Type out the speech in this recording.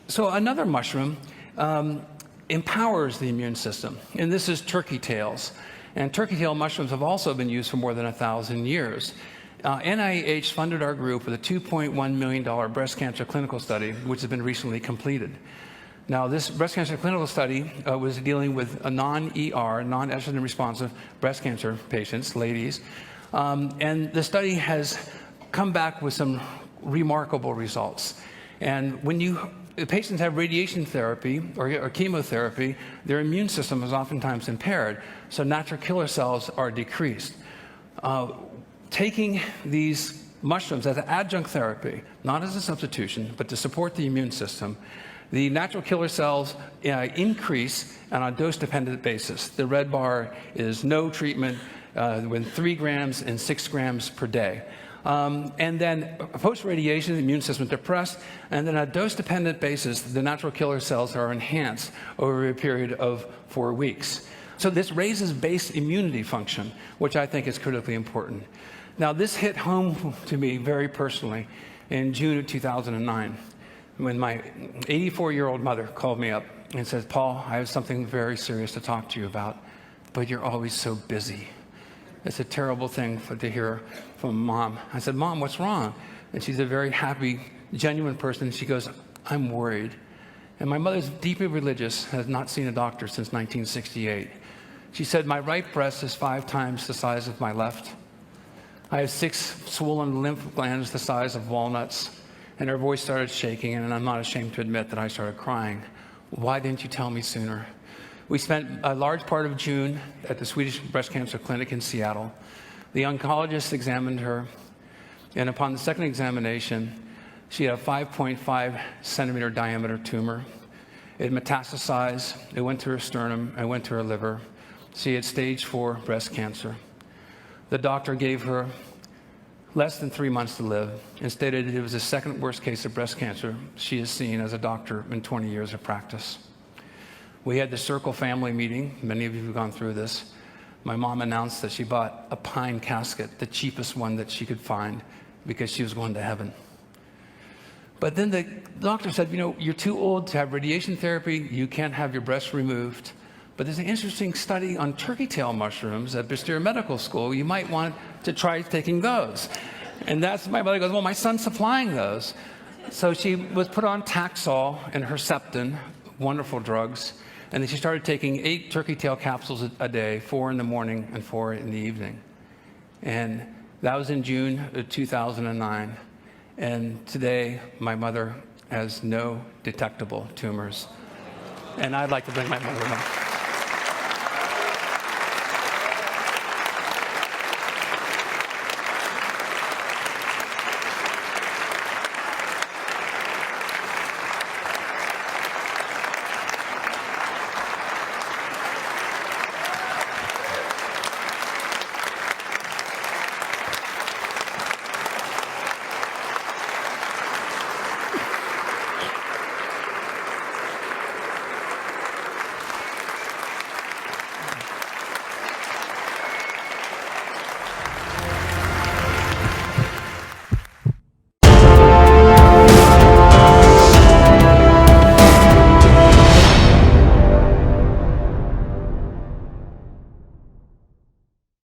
So another mushroom empowers the immune system, and this is turkey tails. And turkey tail mushrooms have also been used for more than 1,000 years. NIH funded our group with a $2.1 million breast cancer clinical study, which has been recently completed. Now, this breast cancer clinical study was dealing with a non-ER, non-estrogen responsive breast cancer patients, ladies. And the study has come back with some remarkable results. And when patients have radiation therapy or chemotherapy, their immune system is oftentimes impaired, so natural killer cells are decreased. Taking these mushrooms as an adjunct therapy, not as a substitution, but to support the immune system, the natural killer cells increase on a dose-dependent basis. The red bar is no treatment with 3 grams and 6 grams per day. And then post-radiation, the immune system is depressed, and then on a dose-dependent basis, the natural killer cells are enhanced over a period of 4 weeks. So this raises base immunity function, which I think is critically important. Now, this hit home to me very personally in June of 2009, when my 84-year-old mother called me up and said, "Paul, I have something very serious to talk to you about, but you're always so busy." It's a terrible thing to hear from Mom. I said, "Mom, what's wrong?" And she's a very happy, genuine person. She goes, "I'm worried." And my mother's deeply religious, has not seen a doctor since 1968. She said, "My right breast is 5 times the size of my left. I have 6 swollen lymph glands the size of walnuts." And her voice started shaking, and I'm not ashamed to admit that I started crying. "Why didn't you tell me sooner?" We spent a large part of June at the Swedish Breast Cancer Clinic in Seattle. The oncologist examined her, and upon the second examination, she had a 5.5 centimeter diameter tumor. It metastasized, it went to her sternum, it went to her liver. She had stage 4 breast cancer. The doctor gave her less than 3 months to live and stated it was the second worst case of breast cancer she has seen as a doctor in 20 years of practice. We had the Circle family meeting. Many of you have gone through this. My mom announced that she bought a pine casket, the cheapest one that she could find, because she was going to heaven. But then the doctor said, "You're too old to have radiation therapy. You can't have your breast removed. But there's an interesting study on turkey tail mushrooms at Bastyr Medical School. You might want to try taking those." And my mother goes, "Well, my son's supplying those." So she was put on Taxol and Herceptin, wonderful drugs. And then she started taking 8 turkey tail capsules a day, 4 in the morning and 4 in the evening. And that was in June of 2009. And today, my mother has no detectable tumors. And I'd like to bring my mother back.